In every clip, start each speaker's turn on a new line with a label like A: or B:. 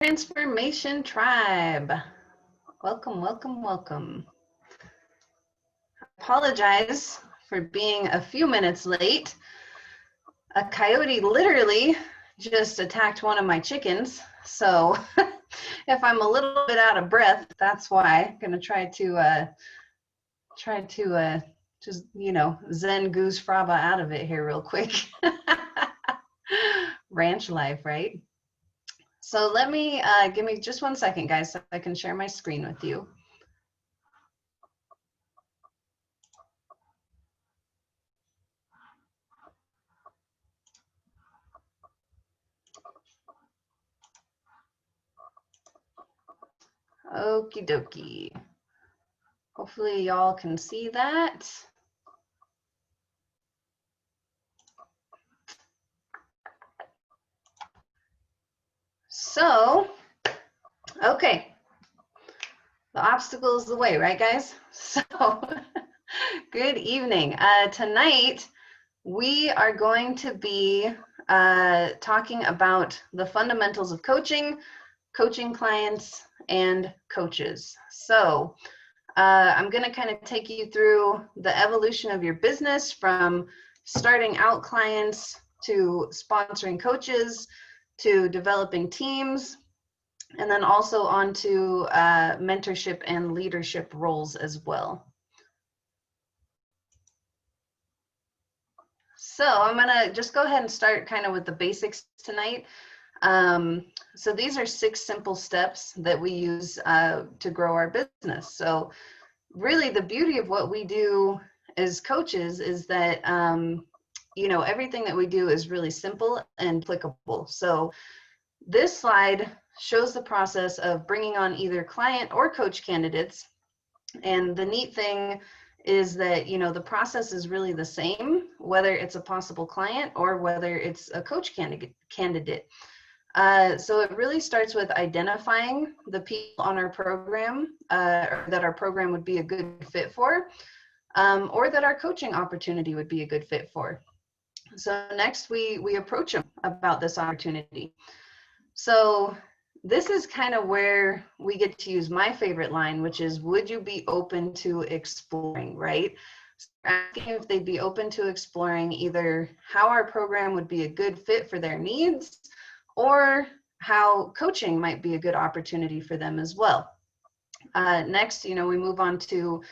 A: Transformation Tribe. Welcome, welcome, welcome. Apologize for being a few minutes late. A coyote literally just attacked one of my chickens. So if I'm a little bit out of breath, that's why. I'm gonna try to just, Zen goose fraba out of it here real quick. Ranch life, right? So let me, give me just 1 second, guys, so I can share my screen with you. Okie dokie. Hopefully y'all can see that. So, okay. The obstacle is the way, right, guys? So, good evening. Tonight, we are going to be talking about the fundamentals of coaching, coaching clients, and coaches. So, I'm going to kind of take you through the evolution of your business from starting out clients to sponsoring coaches to developing teams, and then also on to mentorship and leadership roles as well. So I'm going to just go ahead and start kind of with the basics tonight. So these are 6 simple steps that we use to grow our business. So really the beauty of what we do as coaches is that, everything that we do is really simple and applicable. So this slide shows the process of bringing on either client or coach candidates. And the neat thing is that, the process is really the same, whether it's a possible client or whether it's a coach candidate. So it really starts with identifying the people on our program that our program would be a good fit for, or that our coaching opportunity would be a good fit for. So next we approach them about this opportunity. So this is kind of where we get to use my favorite line, which is, would you be open to exploring, right? So asking if they'd be open to exploring either how our program would be a good fit for their needs, or how coaching might be a good opportunity for them as well. Next, we move on to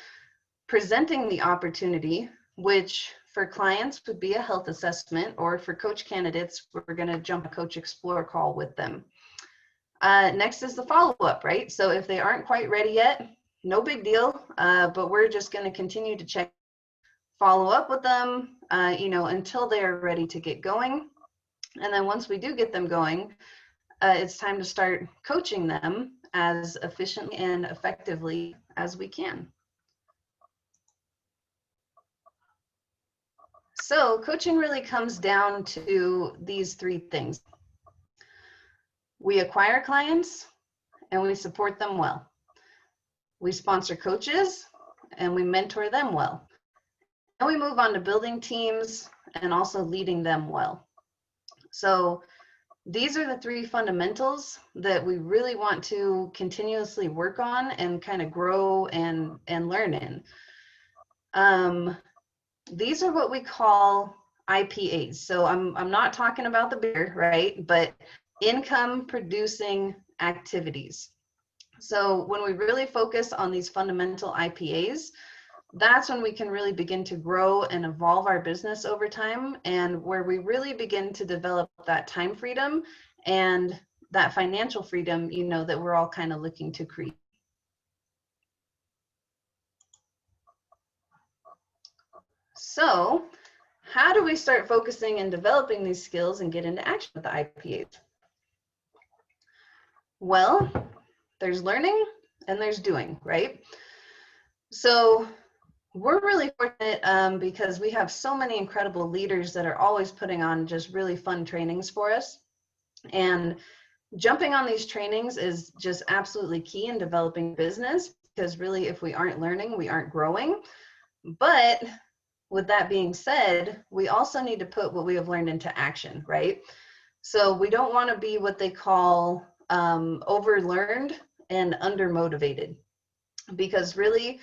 A: presenting the opportunity, which for clients would be a health assessment, or for coach candidates, we're going to jump a coach explore call with them. Next is the follow-up, right? So if they aren't quite ready yet, no big deal, but we're just going to continue to check, follow up with them, until they're ready to get going. And then once we do get them going, it's time to start coaching them as efficiently and effectively as we can. So coaching really comes down to these 3 things. We acquire clients and we support them well. We sponsor coaches and we mentor them well. And we move on to building teams and also leading them well. So these are the 3 fundamentals that we really want to continuously work on and kind of grow and learn in. These are what we call IPAs. So I'm not talking about the beer, right? But income producing activities. So when we really focus on these fundamental IPAs, that's when we can really begin to grow and evolve our business over time, and where we really begin to develop that time freedom and that financial freedom, that we're all kind of looking to create. So how do we start focusing and developing these skills and get into action with the IPAs? Well, there's learning and there's doing, right? So we're really fortunate because we have so many incredible leaders that are always putting on just really fun trainings for us. And jumping on these trainings is just absolutely key in developing business, because really if we aren't learning, we aren't growing. But with that being said, we also need to put what we have learned into action, right? So we don't want to be what they call overlearned and undermotivated, because really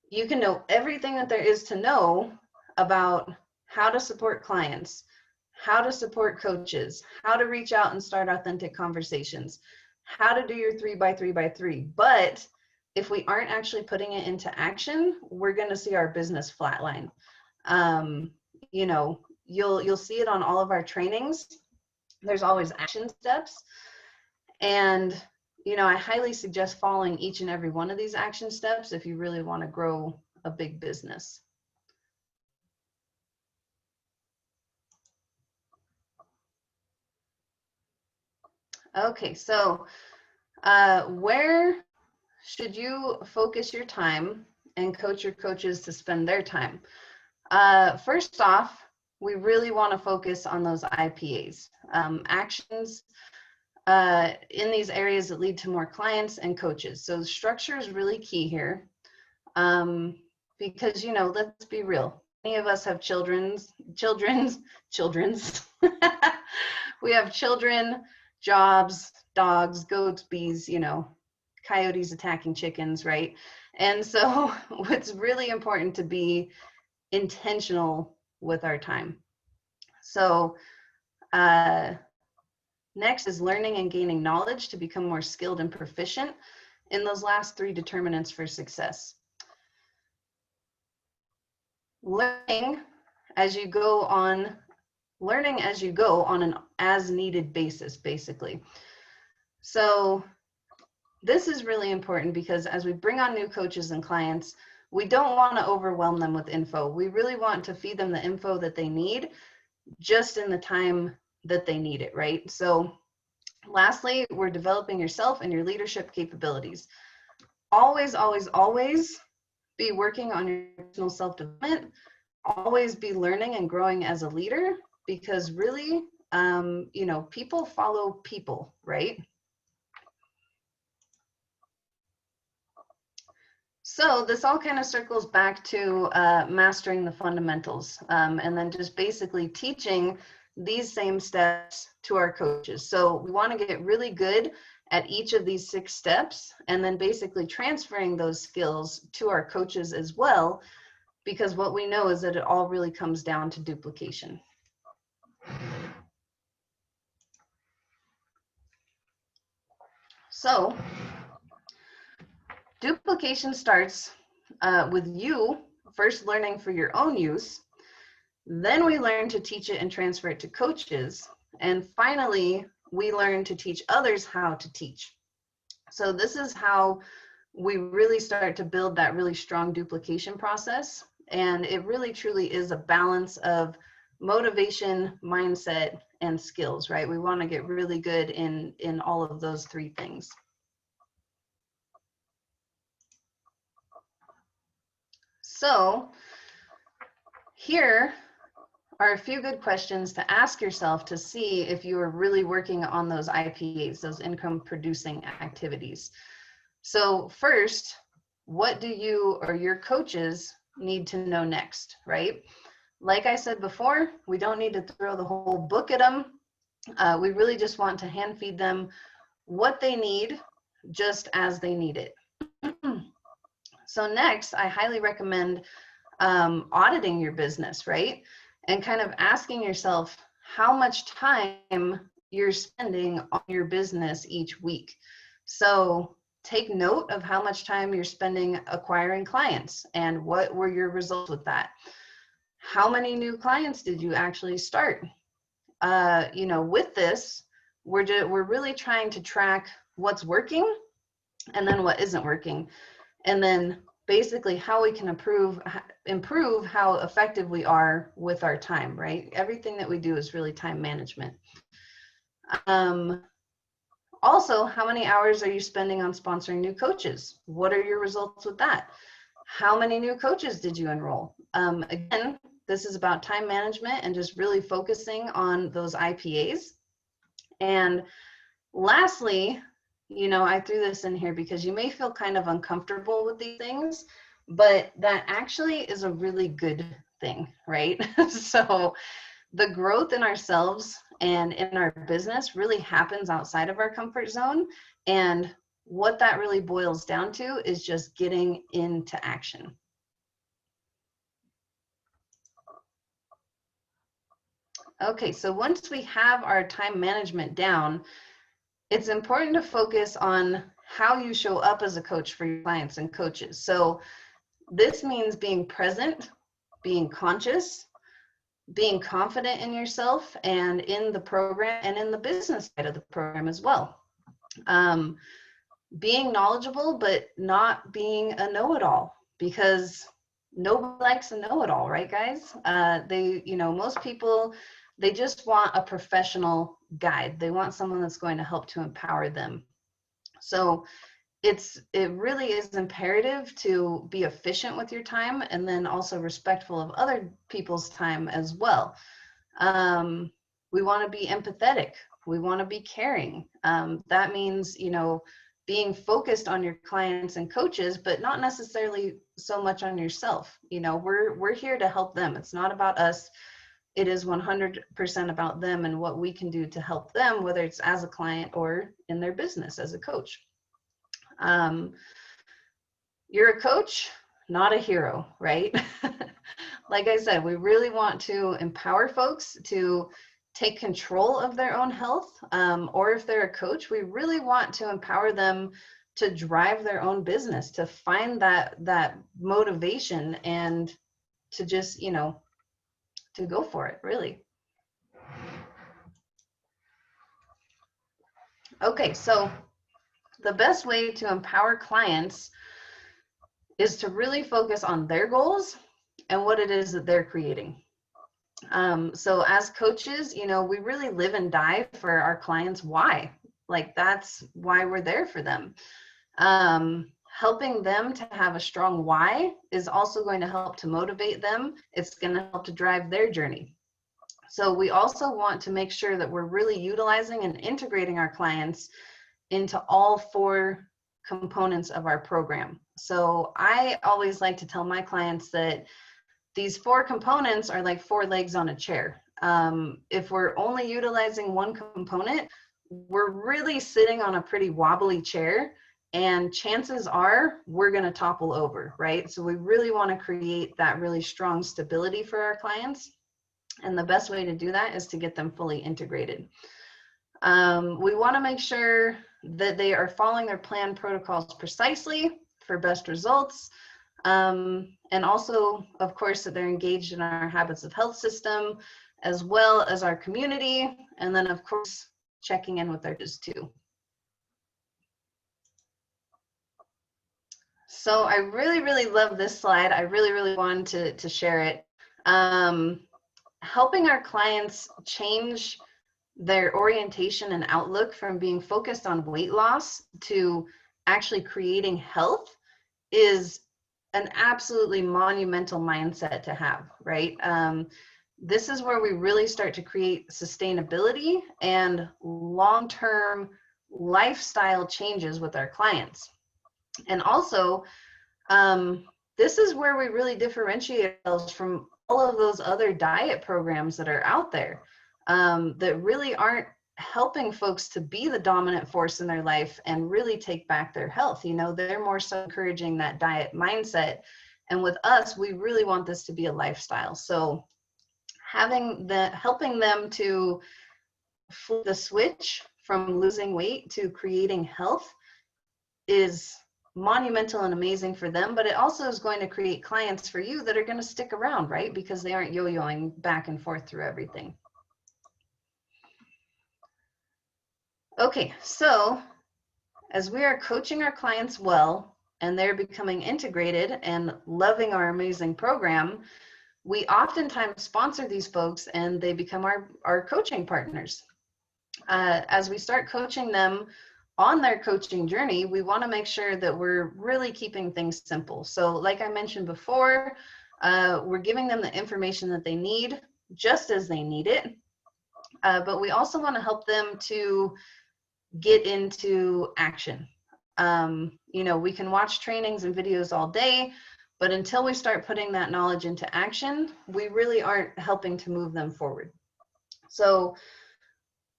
A: you can know everything that there is to know about how to support clients, how to support coaches, how to reach out and start authentic conversations, how to do your 3x3x3. But if we aren't actually putting it into action, we're going to see our business flatline. You know, you'll see it on all of our trainings. There's always action steps. And, you know, I highly suggest following each and every one of these action steps if you really want to grow a big business. Okay, so where should you focus your time and coach your coaches to spend their time? First off, we really want to focus on those IPAs, actions in these areas that lead to more clients and coaches. So structure is really key here, because, you know, let's be real. Many of us have children's. We have children, jobs, dogs, goats, bees, you know, coyotes attacking chickens, right? And so it's really important to be intentional with our time. So next is learning and gaining knowledge to become more skilled and proficient in those last 3 determinants for success. Learning as you go on an as needed basis, basically. So this is really important because as we bring on new coaches and clients, we don't want to overwhelm them with info. We really want to feed them the info that they need just in the time that they need it, right? So lastly, we're developing yourself and your leadership capabilities. Always, always, always be working on your personal self-development. Always be learning and growing as a leader, because really, you know, people follow people, right? So this all kind of circles back to mastering the fundamentals, and then just basically teaching these same steps to our coaches. So we want to get really good at each of these 6 steps, and then basically transferring those skills to our coaches as well, because what we know is that it all really comes down to duplication. So duplication starts with you first learning for your own use, then we learn to teach it and transfer it to coaches, and finally we learn to teach others how to teach. So this is how we really start to build that really strong duplication process, and it really truly is a balance of motivation, mindset, and skills, right? We want to get really good in all of those 3 things. So here are a few good questions to ask yourself to see if you are really working on those IPAs, those income producing activities. So first, what do you or your coaches need to know next, right? Like I said before, we don't need to throw the whole book at them. We really just want to hand feed them what they need just as they need it. So next, I highly recommend auditing your business, right? And kind of asking yourself how much time you're spending on your business each week. So take note of how much time you're spending acquiring clients and what were your results with that. How many new clients did you actually start? You know, with this, we're really trying to track what's working and then what isn't working. And then basically how we can improve how effective we are with our time, right? Everything that we do is really time management. Also, how many hours are you spending on sponsoring new coaches? What are your results with that? How many new coaches did you enroll? Again, this is about time management and just really focusing on those IPAs. And lastly, you know, I threw this in here because you may feel kind of uncomfortable with these things, but that actually is a really good thing, right? So the growth in ourselves and in our business really happens outside of our comfort zone. And what that really boils down to is just getting into action. Okay, so once we have our time management down, it's important to focus on how you show up as a coach for your clients and coaches. So this means being present, being conscious, being confident in yourself and in the program and in the business side of the program as well. Being knowledgeable, but not being a know-it-all, because nobody likes a know-it-all, right, guys? Most people, they just want a professional guide. They want someone that's going to help to empower them. So it really is imperative to be efficient with your time, and then also respectful of other people's time as well. We want to be empathetic. We want to be caring. That means, being focused on your clients and coaches, but not necessarily so much on yourself. We're here to help them. It's not about us. It is 100% about them and what we can do to help them, whether it's as a client or in their business as a coach. You're a coach, not a hero, right? Like I said, we really want to empower folks to take control of their own health, or if they're a coach, we really want to empower them to drive their own business, to find that motivation and to just, to go for it, really. Okay, so the best way to empower clients is to really focus on their goals and what it is that they're creating. So as coaches, we really live and die for our clients' why. Like, that's why we're there for them. Helping them to have a strong why is also going to help to motivate them. It's going to help to drive their journey. So we also want to make sure that we're really utilizing and integrating our clients into all 4 components of our program. So I always like to tell my clients that these 4 components are like 4 legs on a chair. If we're only utilizing one component, we're really sitting on a pretty wobbly chair, and chances are we're going to topple over, right? So we really want to create that really strong stability for our clients. And the best way to do that is to get them fully integrated. We want to make sure that they are following their plan protocols precisely for best results. And also, of course, that they're engaged in our habits of health system, as well as our community. And then, of course, checking in with their coaches too. So I really, really love this slide. I really, really wanted to share it. Helping our clients change their orientation and outlook from being focused on weight loss to actually creating health is an absolutely monumental mindset to have, right? This is where we really start to create sustainability and long-term lifestyle changes with our clients. And also, this is where we really differentiate ourselves from all of those other diet programs that are out there, that really aren't helping folks to be the dominant force in their life and really take back their health. They're more so encouraging that diet mindset. And with us, we really want this to be a lifestyle. So helping them to flip the switch from losing weight to creating health is monumental and amazing for them, but it also is going to create clients for you that are going to stick around, right? Because they aren't yo-yoing back and forth through everything. Okay, so as we are coaching our clients well and they're becoming integrated and loving our amazing program, we oftentimes sponsor these folks and they become our coaching partners. As we start coaching them on their coaching journey, we want to make sure that we're really keeping things simple. So like I mentioned before, we're giving them the information that they need just as they need it. But we also want to help them to get into action. We can watch trainings and videos all day, But until we start putting that knowledge into action, we really aren't helping to move them forward. So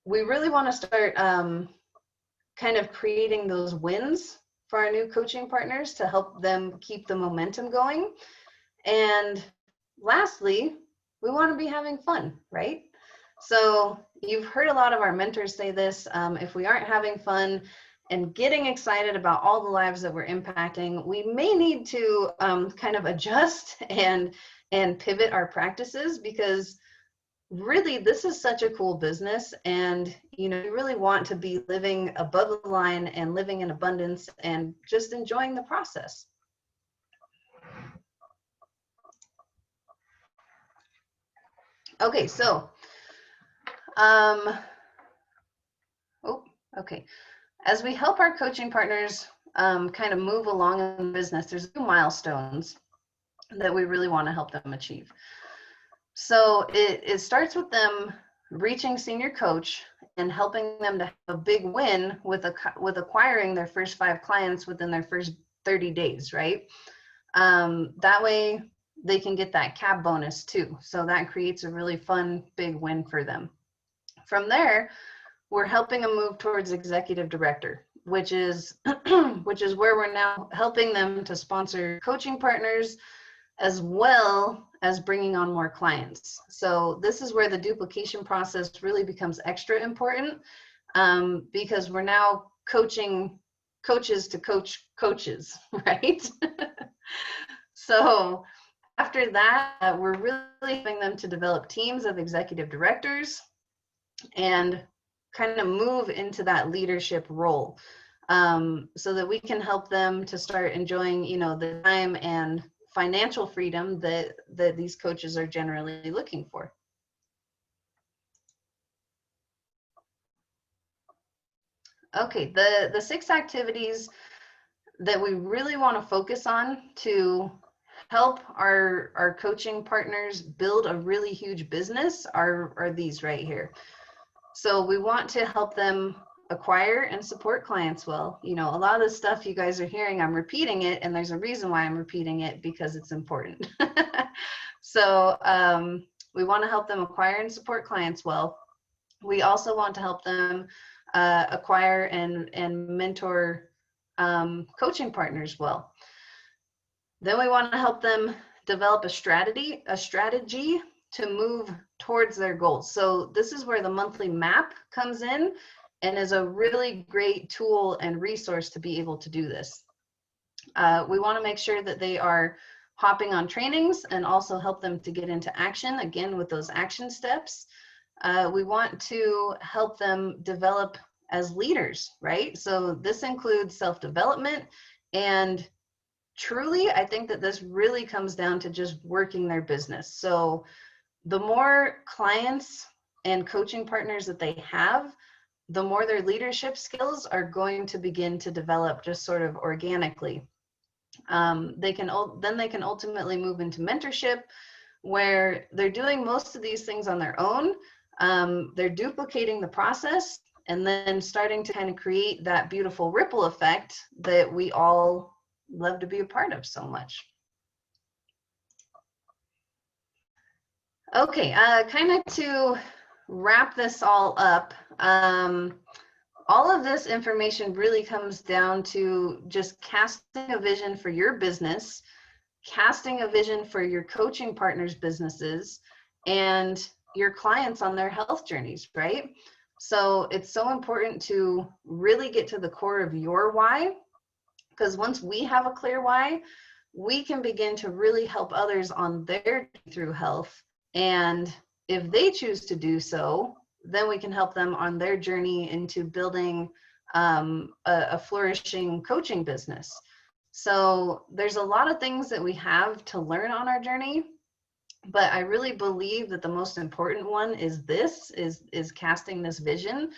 A: we really want to start kind of creating those wins for our new coaching partners to help them keep the momentum going. And lastly, we want to be having fun, right? So you've heard a lot of our mentors say this, if we aren't having fun and getting excited about all the lives that we're impacting, we may need to kind of adjust and pivot our practices, because really this is such a cool business, and you really want to be living above the line and living in abundance and just enjoying the process. Okay, so okay. As we help our coaching partners kind of move along in the business, there's 2 milestones that we really want to help them achieve. So it starts with them reaching senior coach and helping them to have a big win with acquiring their first 5 clients within their first 30 days, right? That way they can get that cab bonus too. So that creates a really fun, big win for them. From there, we're helping them move towards executive director, which is where we're now helping them to sponsor coaching partners as well as bringing on more clients. So this is where the duplication process really becomes extra important, because we're now coaching coaches to coach coaches, right? So after that, we're really helping them to develop teams of executive directors and kind of move into that leadership role, so that we can help them to start enjoying, the time and financial freedom that these coaches are generally looking for. Okay, the 6 activities that we really want to focus on to help our coaching partners build a really huge business are these right here. So we want to help them acquire and support clients well. A lot of the stuff you guys are hearing, I'm repeating it, and there's a reason why I'm repeating it, because it's important. So we want to help them acquire and support clients well. We also want to help them acquire and mentor coaching partners well. Then we want to help them develop a strategy to move towards their goals. So this is where the monthly map comes in and is a really great tool and resource to be able to do this. We want to make sure that they are hopping on trainings and also help them to get into action, again, with those action steps. We want to help them develop as leaders, right? So this includes self-development, and truly, I think that this really comes down to just working their business. So the more clients and coaching partners that they have, the more their leadership skills are going to begin to develop just sort of organically. Then they can ultimately move into mentorship, where they're doing most of these things on their own. They're duplicating the process and then starting to kind of create that beautiful ripple effect that we all love to be a part of so much. Okay, kind of to wrap this all up, all of this information really comes down to just casting a vision for your business, casting a vision for your coaching partners' businesses, and your clients on their health journeys, right? So it's so important to really get to the core of your why, because once we have a clear why, we can begin to really help others on their journey through health. And if they choose to do so, then we can help them on their journey into building a flourishing coaching business. So there's a lot of things that we have to learn on our journey, but I really believe that the most important one is casting this vision,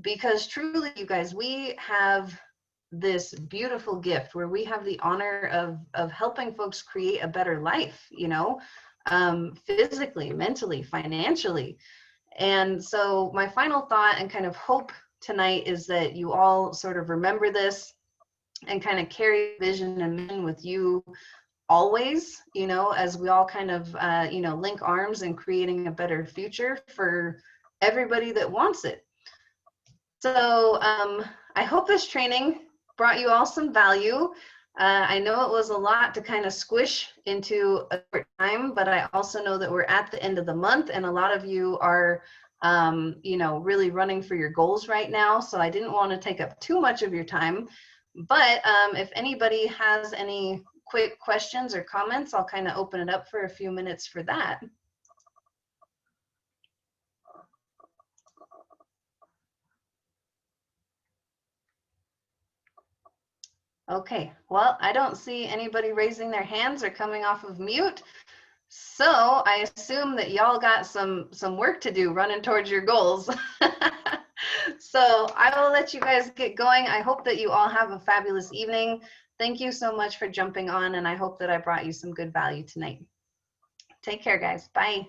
A: because truly, you guys, we have this beautiful gift where we have the honor of helping folks create a better life, physically, mentally, financially. And so my final thought and kind of hope tonight is that you all sort of remember this and kind of carry vision and mission with you always, you know, as we all kind of, you know, link arms in creating a better future for everybody that wants it. So I hope this training brought you all some value. I know it was a lot to kind of squish into a short time, but I also know that we're at the end of the month and a lot of you are, you know, really running for your goals right now. So I didn't want to take up too much of your time. But if anybody has any quick questions or comments, I'll kind of open it up for a few minutes for that. Okay, well, I don't see anybody raising their hands or coming off of mute. So I assume that y'all got some work to do running towards your goals. So I will let you guys get going. I hope that you all have a fabulous evening. Thank you so much for jumping on, and I hope that I brought you some good value tonight. Take care, guys. Bye.